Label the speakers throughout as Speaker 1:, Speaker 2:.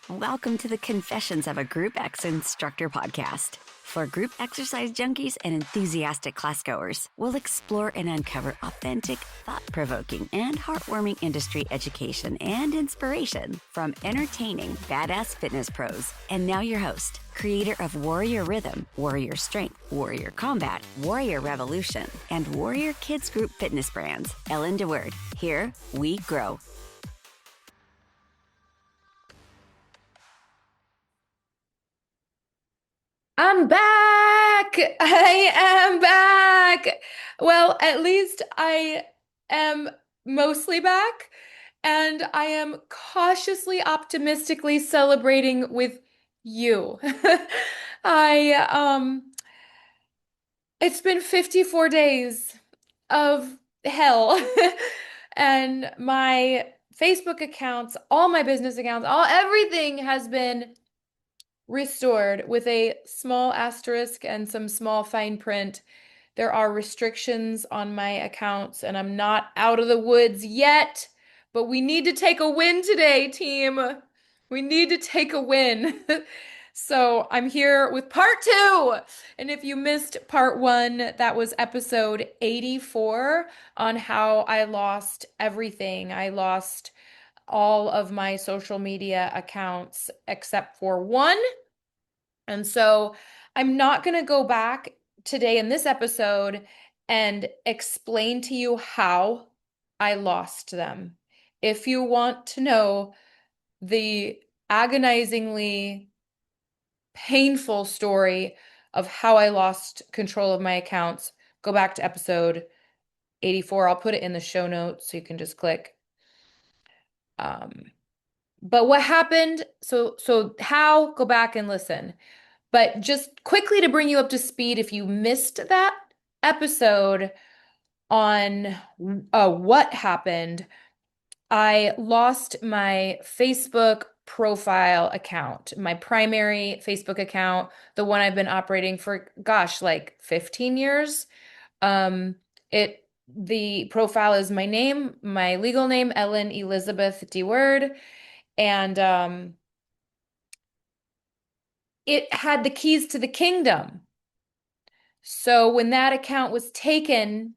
Speaker 1: Welcome to the Confessions of a Group X Instructor podcast. For group exercise junkies and enthusiastic classgoers, we'll explore and uncover authentic, thought-provoking, and heartwarming industry education and inspiration from entertaining, badass fitness pros. And now your host, creator of Warrior Rhythm, Warrior Strength, Warrior Combat, Warrior Revolution, and Warrior Kids Group fitness brands, Ellen DeWord. Here we grow.
Speaker 2: I'm back. I am back. Well, at least I am mostly back, and I am cautiously optimistically celebrating with you. I it's been 54 days of hell. And my Facebook accounts, all my business accounts, all everything has been restored with a small asterisk and some small fine print. There are restrictions on my accounts, and I'm not out of the woods yet, but we need to take a win today, team. We need to take a win. So I'm here with part two. And if you missed part one, that was episode 84 on how I lost everything. I lost all of my social media accounts except for one. And so I'm not going to go back today in this episode and explain to you how I lost them. If you want to know the agonizingly painful story of how I lost control of my accounts, go back to episode 84. I'll put it in the show notes so you can just click. But what happened? So how? Go back and listen. But just quickly to bring you up to speed, if you missed that episode on what happened, I lost my Facebook profile account, my primary Facebook account, the one I've been operating for, gosh, like 15 years. Um, the profile is my name, my legal name, Ellen Elizabeth DeWord, and it had the keys to the kingdom. So when that account was taken,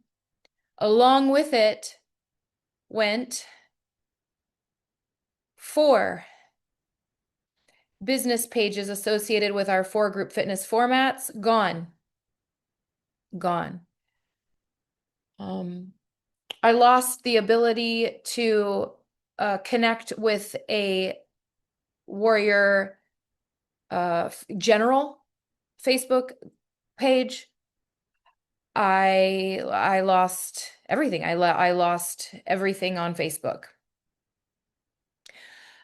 Speaker 2: along with it went 4 business pages associated with our 4 group fitness formats. Gone. Gone. I lost the ability to connect with a Warrior General Facebook page. I lost everything. I lost everything on Facebook.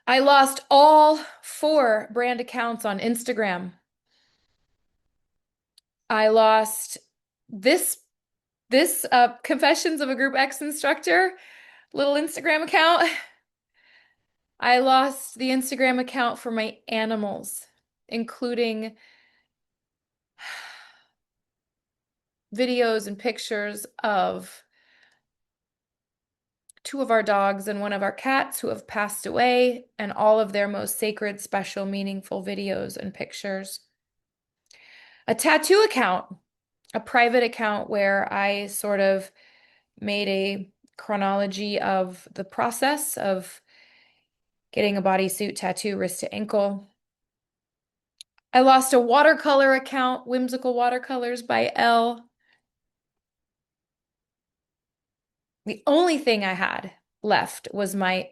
Speaker 2: I lost all 4 brand accounts on Instagram. I lost this Confessions of a Group X Instructor little Instagram account. I lost the Instagram account for my animals, including videos and pictures of 2 of our dogs and 1 of our cats who have passed away, and all of their most sacred, special, meaningful videos and pictures. A tattoo account, a private account where I sort of made a chronology of the process of getting a bodysuit tattoo, wrist to ankle. I lost a watercolor account, Whimsical Watercolors by Elle. The only thing I had left was my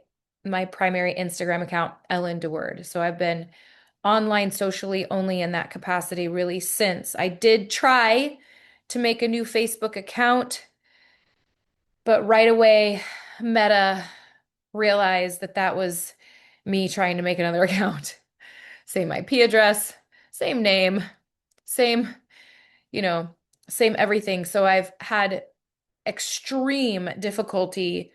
Speaker 2: primary Instagram account, Ellen DeWord. So I've been online socially only in that capacity really since. I did try to make a new Facebook account, but right away Meta realized that that was me trying to make another account. Same IP address, same name, same, you know, same everything. So I've had extreme difficulty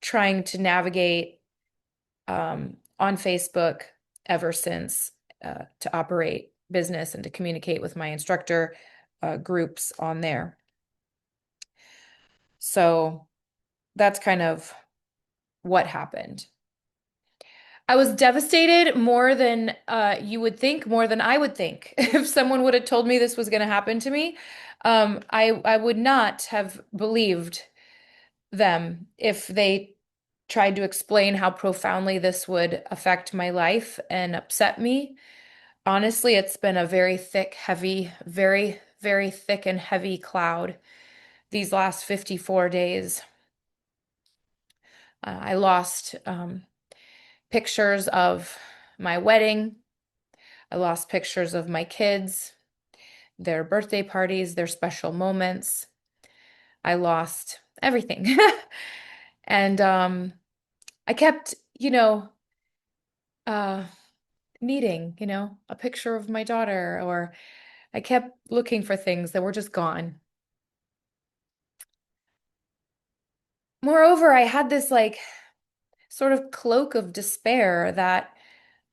Speaker 2: trying to navigate on Facebook ever since to operate business and to communicate with my instructor groups on there. So that's kind of what happened. I was devastated more than you would think, more than I would think. If someone would have told me this was going to happen to me, I would not have believed them if they tried to explain how profoundly this would affect my life and upset me. Honestly, it's been a very thick, heavy, very, very thick and heavy cloud these last 54 days. I lost pictures of my wedding. I lost pictures of my kids, their birthday parties, their special moments. I lost everything. And I kept, uh, needing, a picture of my daughter, or I kept looking for things that were just gone. Moreover, I had this like sort of cloak of despair that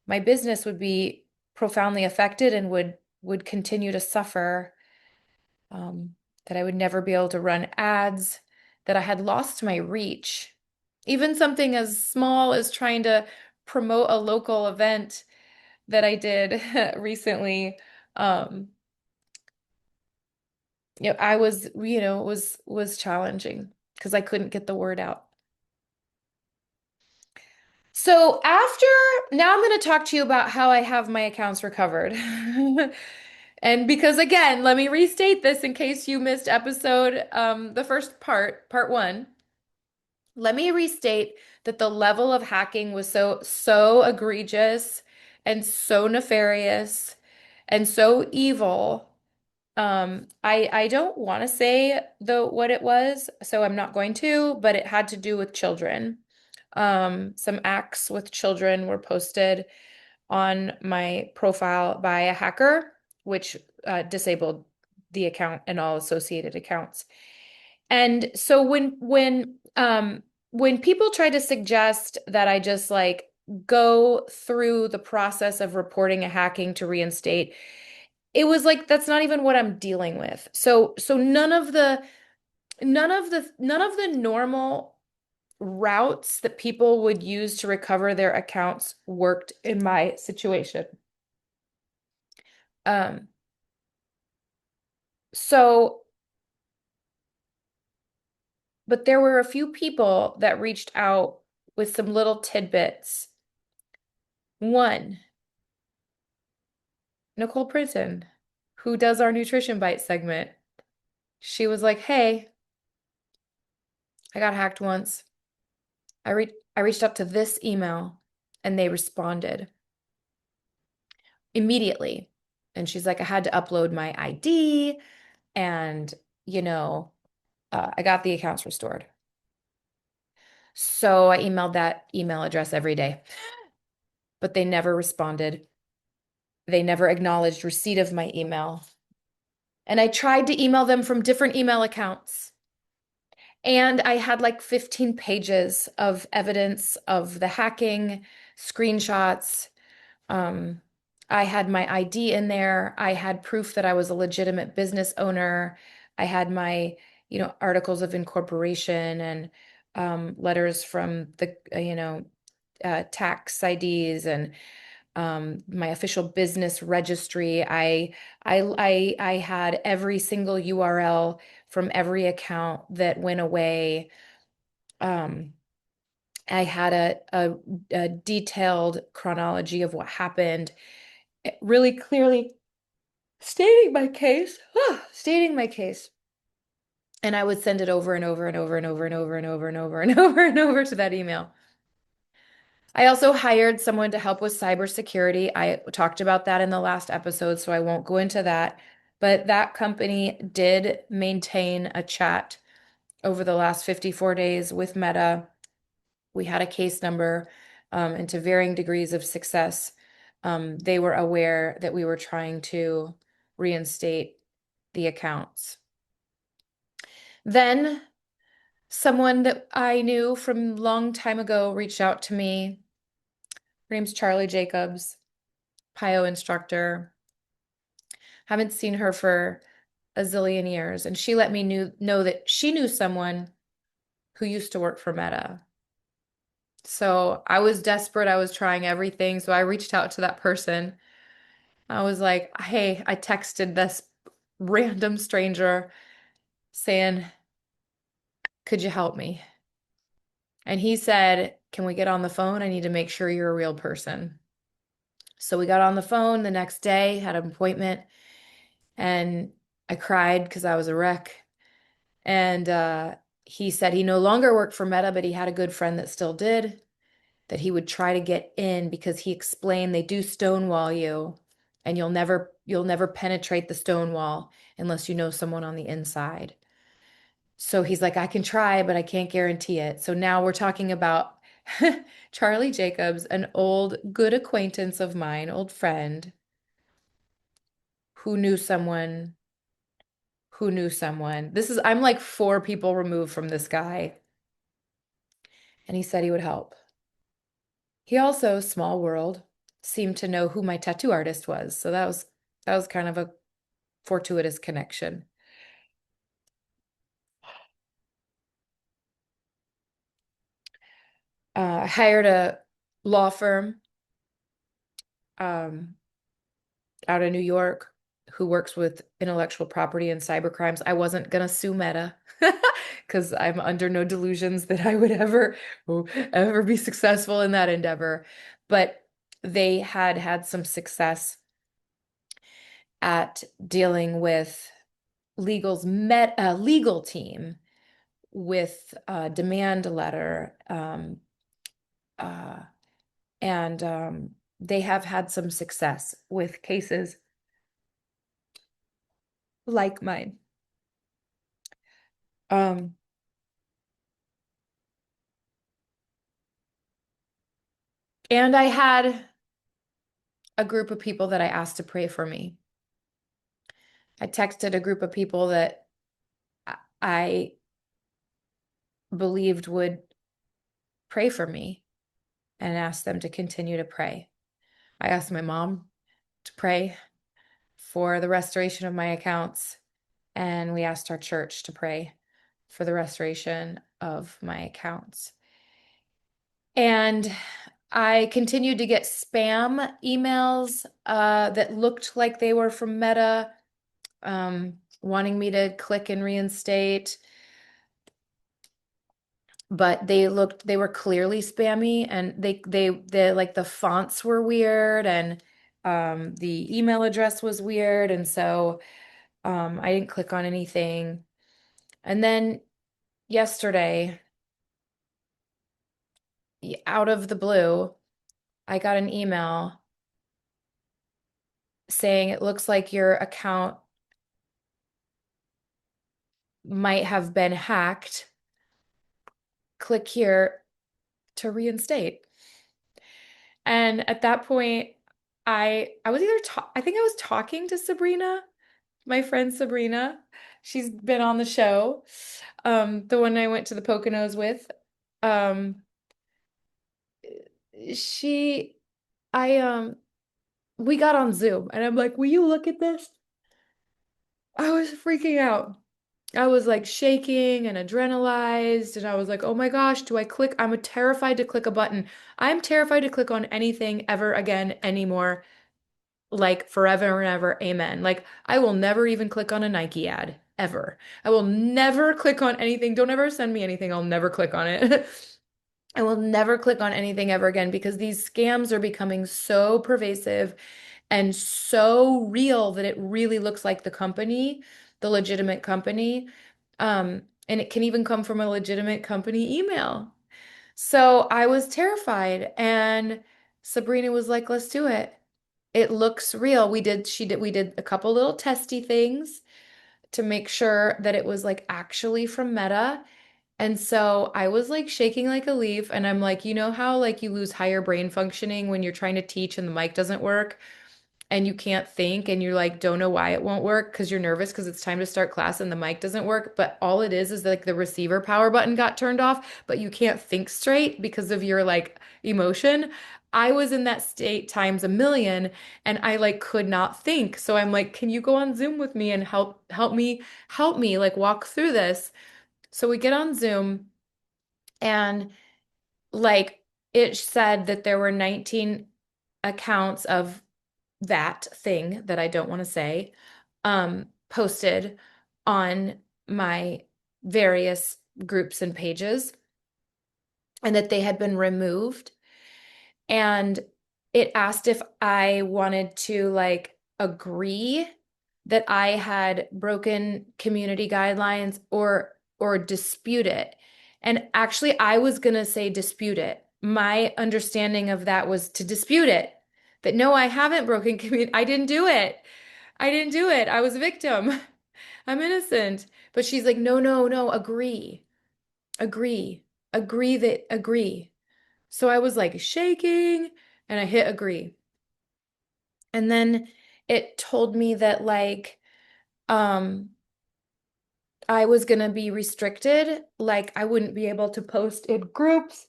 Speaker 2: my business would be profoundly affected and would continue to suffer, um, that I would never be able to run ads, that I had lost my reach. Even something as small as trying to promote a local event that I did recently, um, I was, was challenging because I couldn't get the word out. So now I'm going to talk to you about how I have my accounts recovered. And because again, let me restate this in case you missed episode, the first part one. Let me restate that the level of hacking was so egregious and so nefarious and so evil. I don't want to say what it was, so I'm not going to, but it had to do with children. Some acts with children were posted on my profile by a hacker, which disabled the account and all associated accounts. And so when people try to suggest that I just like go through the process of reporting a hacking to reinstate, it was like that's not even what I'm dealing with. So none of the normal routes that people would use to recover their accounts worked in my situation. Um, so, but there were a few people that reached out with some little tidbits. One, Nicole Printon, who does our Nutrition Bite segment, she was like, "Hey, I got hacked once. I reached out to this email and they responded immediately." And she's like, "I had to upload my ID and, you know, I got the accounts restored." So I emailed that email address every day, but they never responded. They never acknowledged receipt of my email. And I tried to email them from different email accounts. And I had like 15 pages of evidence of the hacking, screenshots. Um, I had my ID in there. I had proof that I was a legitimate business owner. I had my, articles of incorporation and letters from the, tax IDs and my official business registry. I had every single URL from every account that went away. Um, I had a detailed chronology of what happened, really clearly stating my case, stating my case. And I would send it over and over and over and over and over and over and over and over and over to that email. I also hired someone to help with cybersecurity. I talked about that in the last episode, so I won't go into that. But that company did maintain a chat over the last 54 days with Meta. We had a case number, and to varying degrees of success. They were aware that we were trying to reinstate the accounts. Then someone that I knew from long time ago reached out to me. Her name's Charlie Jacobs, PIO instructor. Haven't seen her for a zillion years, and she let me know that she knew someone who used to work for Meta. So I was desperate. I was trying everything. So I reached out to that person. I was like, hey, I texted this random stranger saying, could you help me? And he said, can we get on the phone? I need to make sure you're a real person. So we got on the phone the next day, had an appointment, and I cried because I was a wreck. And he said he no longer worked for Meta, but he had a good friend that still did, that he would try to get in because he explained they do stonewall you and you'll never penetrate the stonewall unless you know someone on the inside. So he's like, I can try, but I can't guarantee it. So now we're talking about Charlie Jacobs, an old good acquaintance of mine, old friend who knew someone who knew someone. I'm like four people removed from this guy, and he said he would help. He also, small world, seemed to know who my tattoo artist was. So that was kind of a fortuitous connection. I hired a law firm um, out of New York who works with intellectual property and cyber crimes. I wasn't gonna sue Meta because I'm under no delusions that I would ever be successful in that endeavor. But they had had some success at dealing with legal team with a demand letter, uh, and they have had some success with cases like mine. Um, and I had a group of people that I asked to pray for me. I texted a group of people that I believed would pray for me and asked them to continue to pray. I asked my mom to pray for the restoration of my accounts, and we asked our church to pray for the restoration of my accounts. And I continued to get spam emails that looked like they were from Meta, wanting me to click and reinstate, but they were clearly spammy, and they like the fonts were weird, and the email address was weird, and so I didn't click on anything. And then yesterday, out of the blue, I got an email saying it looks like your account might have been hacked. Click here to reinstate. And at that point, I was I think I was talking to Sabrina, my friend Sabrina. She's been on the show, the one I went to the Poconos with. Um, she, I, we got on Zoom, and I'm like, will you look at this? I was freaking out. I was like shaking and adrenalized, and I was like, oh my gosh, do I click? I'm terrified to click a button. I'm terrified to click on anything ever again anymore, like forever and ever. Amen. Like, I will never even click on a Nike ad ever. I will never click on anything. Don't ever send me anything. I'll never click on it. I will never click on anything ever again because these scams are becoming so pervasive and so real that it really looks like the company, the legitimate company. And it can even come from a legitimate company email. So I was terrified, and Sabrina was like, let's do it. It looks real. We did a couple little testy things to make sure that it was like actually from Meta. And so I was like shaking like a leaf, and I'm like, you know how like you lose higher brain functioning when you're trying to teach and the mic doesn't work and you can't think and you're like don't know why it won't work because you're nervous because it's time to start class and the mic doesn't work, but all it is like the receiver power button got turned off, but you can't think straight because of your like emotion. I was in that state times a million, and I like could not think. So I'm like, can you go on Zoom with me and help me like walk through this? So we get on Zoom, and like it said that there were 19 accounts of that thing that I don't want to say, posted on my various groups and pages, and that they had been removed. And it asked if I wanted to like agree that I had broken community guidelines or dispute it. And actually, I was gonna say dispute it. My understanding of that was to dispute it. That no, I haven't broken community. I didn't do it. I didn't do it. I was a victim. I'm innocent. But she's like, no, no, no, agree. Agree. Agree. So I was like shaking and I hit agree. And then it told me that like um I was going to be restricted, like I wouldn't be able to post in groups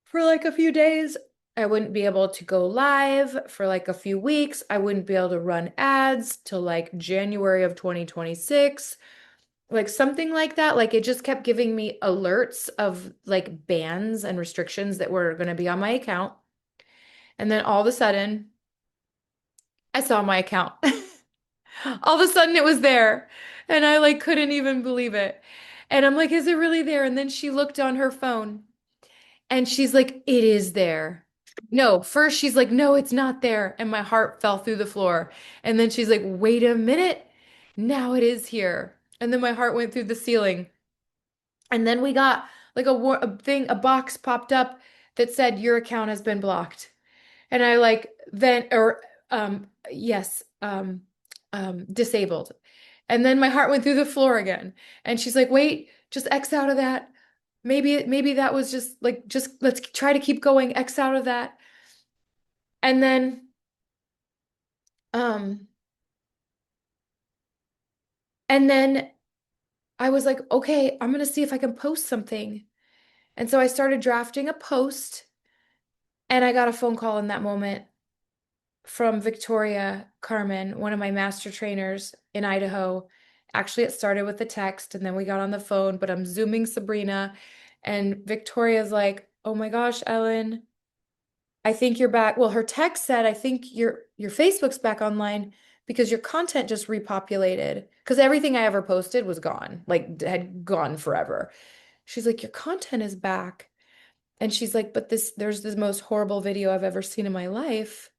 Speaker 2: for like a few days. I wouldn't be able to go live for like a few weeks. I wouldn't be able to run ads till like January of 2026. Like something like that. Like it just kept giving me alerts of like bans and restrictions that were going to be on my account. And then all of a sudden, I saw my account. All of a sudden it was there. And I like couldn't even believe it. And I'm like, is it really there? And then she looked on her phone and she's like, it is there. No, first she's like, no, it's not there. And my heart fell through the floor. And then she's like, wait a minute. Now it is here. And then my heart went through the ceiling. And then we got like a thing, a box popped up that said, your account has been blocked. And I like then or yes, disabled. And then my heart went through the floor again. And she's like, "Wait, just X out of that. Maybe that was just let's try to keep going. X out of that." And then um and then I was like, "Okay, I'm going to see if I can post something." And so I started drafting a post and I got a phone call in that moment from Victoria Carmen, one of my master trainers in Idaho. Actually, it started with a text and then we got on the phone, but I'm Zooming Sabrina. And Victoria's like, oh my gosh, Ellen, I think you're back. Well, her text said, I think your Facebook's back online because your content just repopulated. Because everything I ever posted was gone, like had gone forever. She's like, your content is back. And she's like, but there's this most horrible video I've ever seen in my life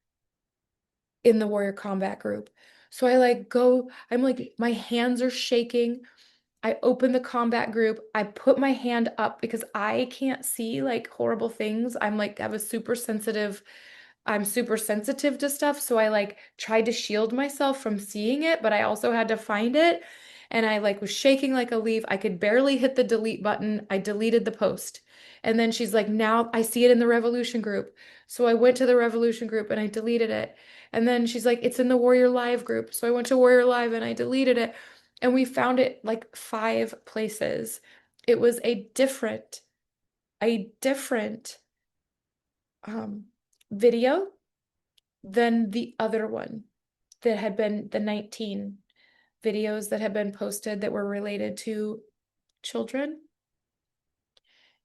Speaker 2: in the warrior combat group. So I like go, I'm like, my hands are shaking. I open the combat group. I put my hand up because I can't see like horrible things. I'm like, I have a super sensitive, I'm super sensitive to stuff. So I like tried to shield myself from seeing it, but I also had to find it. And I like was shaking like a leaf. I could barely hit the delete button. I deleted the post. And then she's like, now I see it in the Revolution group. So I went to the Revolution group and I deleted it. And then she's like, it's in the Warrior Live group. So I went to Warrior Live and I deleted it. And we found it like 5 places. It was a different um, video than the other one that had been the 19 videos that had been posted that were related to children.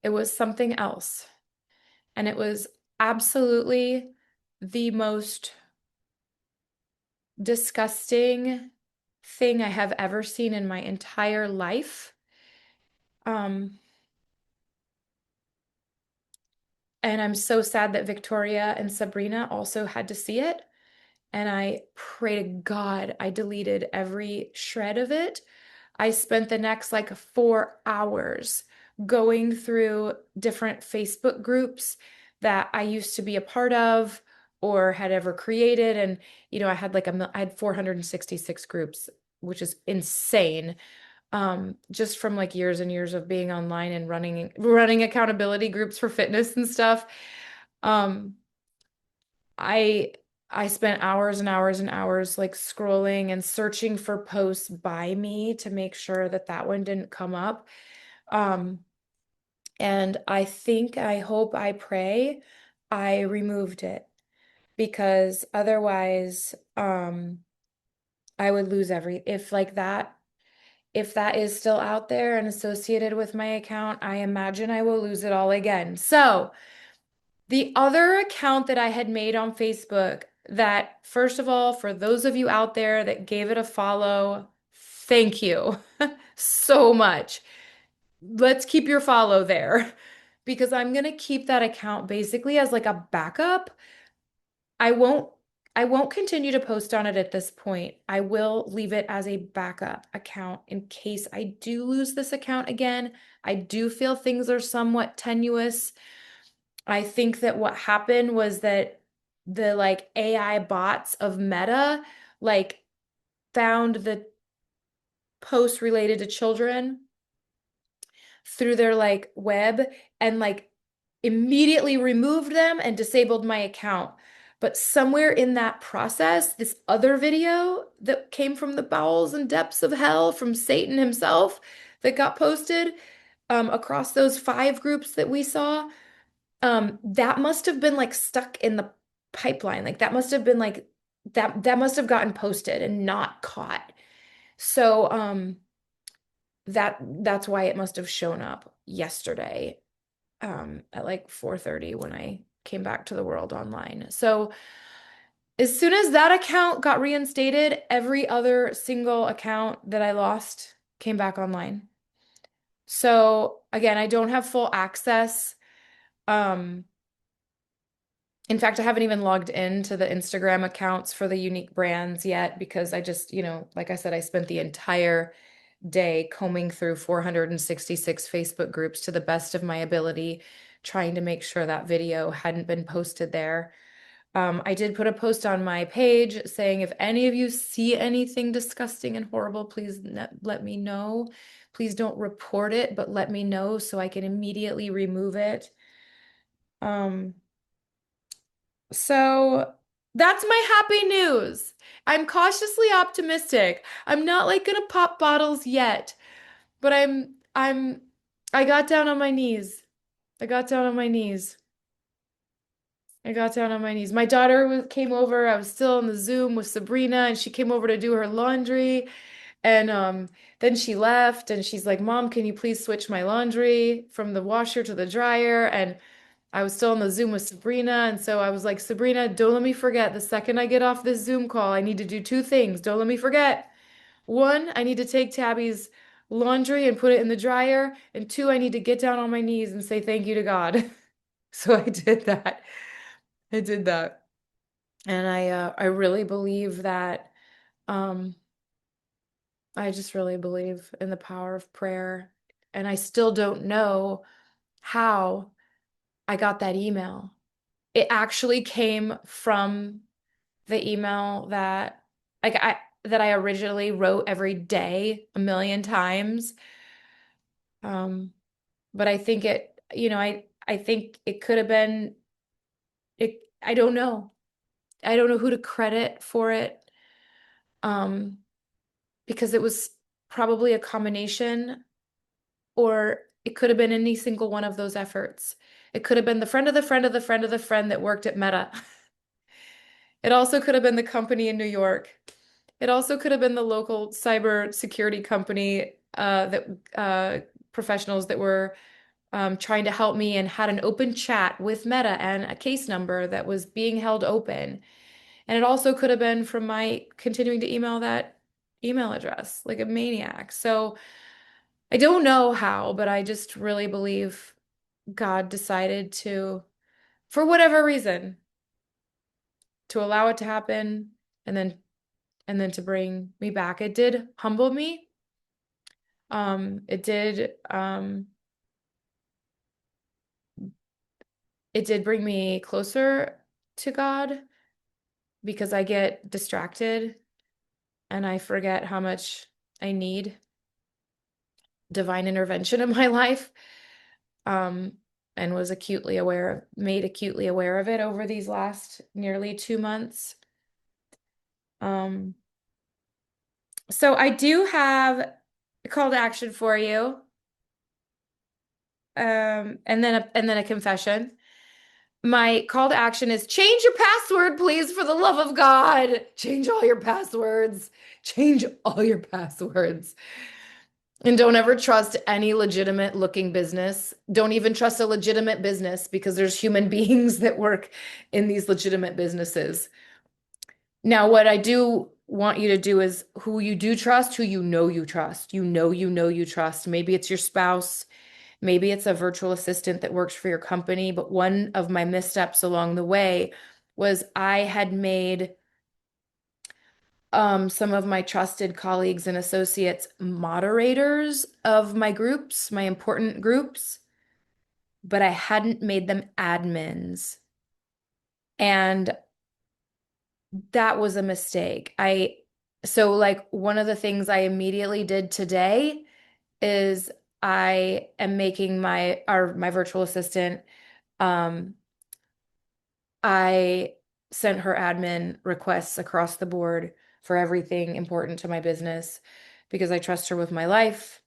Speaker 2: It was something else. And it was absolutely the most disgusting thing I have ever seen in my entire life. Um, and I'm so sad that Victoria and Sabrina also had to see it. And I pray to God I deleted every shred of it. I spent the next like 4 hours going through different Facebook groups that I used to be a part of or had ever created. And, I had I had 466 groups, which is insane. Just from like years and years of being online and running accountability groups for fitness and stuff. Um, I I spent hours and hours and hours like scrolling and searching for posts by me to make sure that that one didn't come up. Um, and I hope, I pray I removed it because otherwise, I would lose if like that, if that is still out there and associated with my account, I imagine I will lose it all again. So, the other account that I had made on Facebook that, first of all, for those of you out there that gave it a follow, thank you so much. Let's keep your follow there because I'm going to keep that account basically as like a backup. I won't I won't continue to post on it at this point. I will leave it as a backup account in case I do lose this account again. I do feel things are somewhat tenuous. I think that what happened was that the like AI bots of Meta like found the posts related to children through their like web and like immediately removed them and disabled my account. But somewhere in that process, this other video that came from the bowels and depths of hell from Satan himself that got posted across those 5 groups that we saw, that must have been like stuck in the pipeline. Like that must have been like that must have gotten posted and not caught. So that's why it must have shown up yesterday at like 4:30 when I came back to the world online. So as soon as that account got reinstated, every other single account that I lost came back online. So again, I don't have full access. Um, in fact, I haven't even logged into the Instagram accounts for the unique brands yet because I just, like I said, I spent the entire day combing through 466 Facebook groups to the best of my ability, trying to make sure that video hadn't been posted there. I did put a post on my page saying if any of you see anything disgusting and horrible, please let me know. Please don't report it, but let me know so I can immediately remove it. So that's my happy news. I'm cautiously optimistic. I'm not like gonna pop bottles yet, but I got down on my knees. I got down on my knees. I got down on my knees. My daughter came over. I was still on the Zoom with Sabrina, and she came over to do her laundry. And then she left, and she's like, "Mom, can you please switch my laundry from the washer to the dryer?" And I was still on the Zoom with Sabrina, and so I was like, "Sabrina, don't let me forget. The second I get off this Zoom call, I need to do 2 things. Don't let me forget. One, I need to take Tabby's laundry and put it in the dryer, and 2, I need to get down on my knees and say thank you to God." So I did that. I did that. And I really believe that um I just really believe in the power of prayer. And I still don't know how I got that email. It actually came from the email that I originally wrote every day a million times. But I think I think it could have been it. I don't know. I don't know who to credit for it. Um, because it was probably a combination, or it could have been any single one of those efforts. It could have been the friend of the friend of the friend of the friend that worked at Meta. It also could have been the company in New York. It also could have been the local cyber security company that professionals that were trying to help me and had an open chat with Meta and a case number that was being held open. And it also could have been from my continuing to email that email address like a maniac. So I don't know how, but I just really believe God decided to, for whatever reason, to allow it to happen and then to bring me back. It did humble me. It did it did bring me closer to God because I get distracted and I forget how much I need divine intervention in my life. And was made acutely aware of it over these last nearly 2 months. So I do have a call to action for you. And then a confession. My call to action is change your password, please, for the love of God. Change all your passwords. Change all your passwords. And don't ever trust any legitimate looking business. Don't even trust a legitimate business because there's human beings that work in these legitimate businesses. Now, what I do want you to do is who you do trust, who you trust. You trust. Maybe it's your spouse, maybe it's a virtual assistant that works for your company. But one of my missteps along the way was I had made some of my trusted colleagues and associates moderators of my groups, my important groups, but I hadn't made them admins. And that was a mistake. So like one of the things I immediately did today is I am making my virtual assistant, um, I sent her admin requests across the board for everything important to my business because I trust her with my life.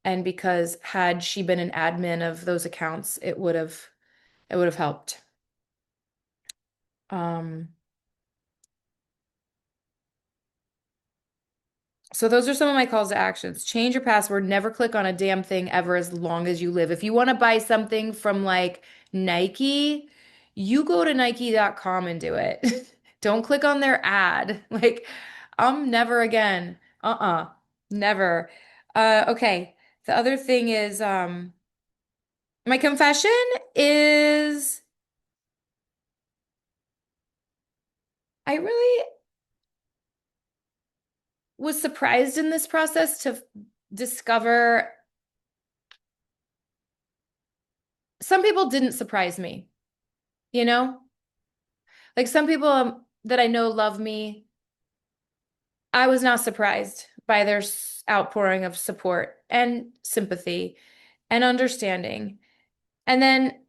Speaker 2: And because had she been an admin of those accounts, it would have helped. Um, So those are some of my calls to actions. Change your password. Never click on a damn thing ever as long as you live. If you want to buy something from like Nike, you go to Nike.com and do it. Don't click on their ad. Like, never again. Never. Okay. The other thing is, my confession is I really was surprised in this process to discover some people didn't surprise me, you know? Like some people that I know love me. I was not surprised by their outpouring of support and sympathy and understanding. And then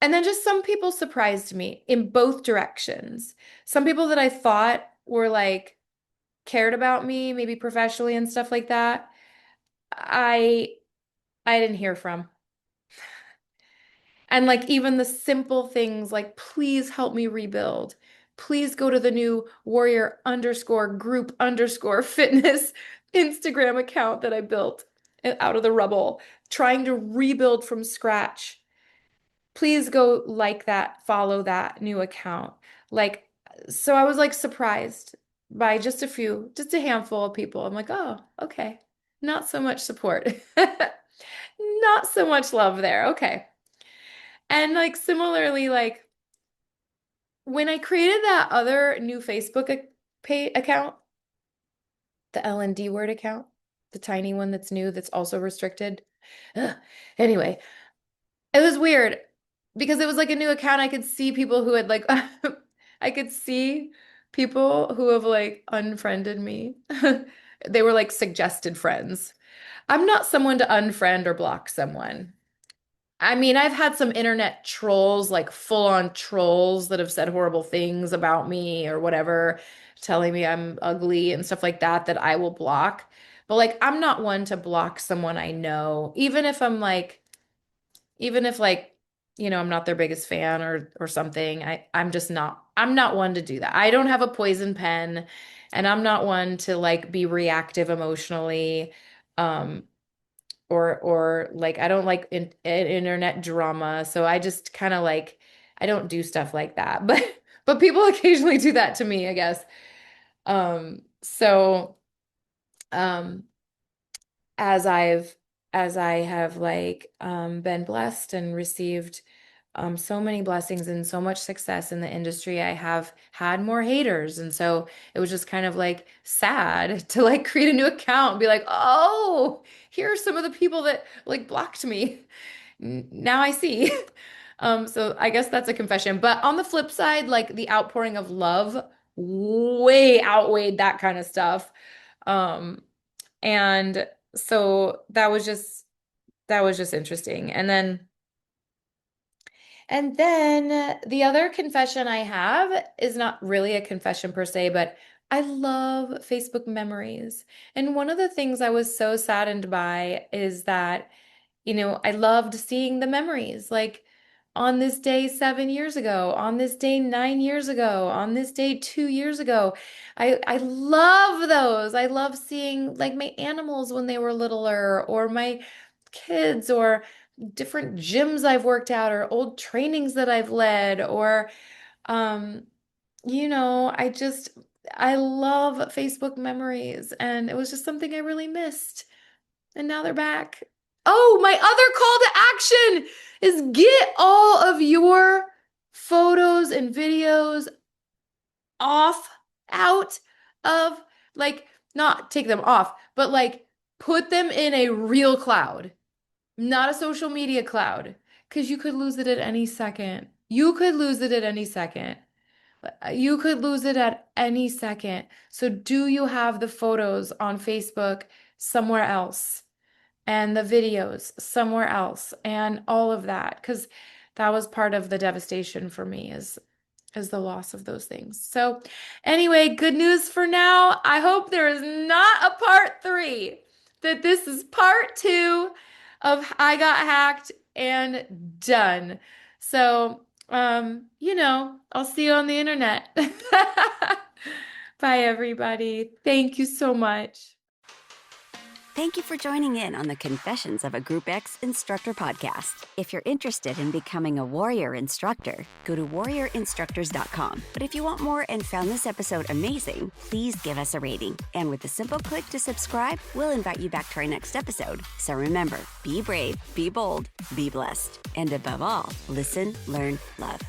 Speaker 2: just some people surprised me in both directions. Some people that I thought were like cared about me, maybe professionally and stuff like that, I I didn't hear from. And like even the simple things like, please help me rebuild. Please go to the new warrior underscore group underscore fitness Instagram account that I built out of the rubble, trying to rebuild from scratch. Please go like that, follow that new account. Like, so I was like surprised by just a handful of people. I'm like, oh, okay. Not so much support. Not so much love there. Okay. And like similarly, like when I created that other new Facebook pay account, the LND word account, the tiny one that's new, that's also restricted. Ugh. Anyway, it was weird because it was like a new account. I could see people who had like, I could see people who have like unfriended me. They were like suggested friends. I'm not someone to unfriend or block someone. I mean, I've had some internet trolls, like full on trolls that have said horrible things about me or whatever, telling me I'm ugly and stuff like that, that I will block. But like, I'm not one to block someone I know, even if like, I'm not their biggest fan or something. I'm not one to do that. I don't have a poison pen and I'm not one to like be reactive emotionally. Um, or like I don't like internet drama, so I just kind of like I don't do stuff like that. But people occasionally do that to me, I guess. So um as I've as I have like been blessed and received so many blessings and so much success in the industry, I have had more haters. And so it was just kind of like sad to like create a new account and be like, oh, here are some of the people that like blocked me. Now I see. So I guess that's a confession. But on the flip side, like the outpouring of love way outweighed that kind of stuff. Um, and so that was just interesting. And then the other confession I have is not really a confession per se, but I love Facebook memories. And one of the things I was so saddened by is that, I loved seeing the memories. Like on this day 7 years ago, on this day 9 years ago, on this day 2 years ago. I love those. I love seeing like my animals when they were littler, or my kids, or different gyms I've worked out, or old trainings that I've led, or um, I love Facebook memories, and it was just something I really missed. And now they're back. Oh, my other call to action is get all of your photos and videos off, out of, like, not take them off, but like put them in a real cloud, not a social media cloud, because you could lose it at any second. You could lose it at any second. You could lose it at any second. So, do you have the photos on Facebook somewhere else? And the videos somewhere else, and all of that, because that was part of the devastation for me, is the loss of those things. So anyway, good news for now. I hope there is not a part 3, that this is part 2 of I Got Hacked and done. So I'll see you on the internet. Bye, everybody. Thank you so much.
Speaker 1: Thank you for joining in on the Confessions of a Group X Instructor podcast. If you're interested in becoming a warrior instructor, go to warriorinstructors.com. But if you want more and found this episode amazing, please give us a rating. And with a simple click to subscribe, we'll invite you back to our next episode. So remember, be brave, be bold, be blessed. And above all, listen, learn, love.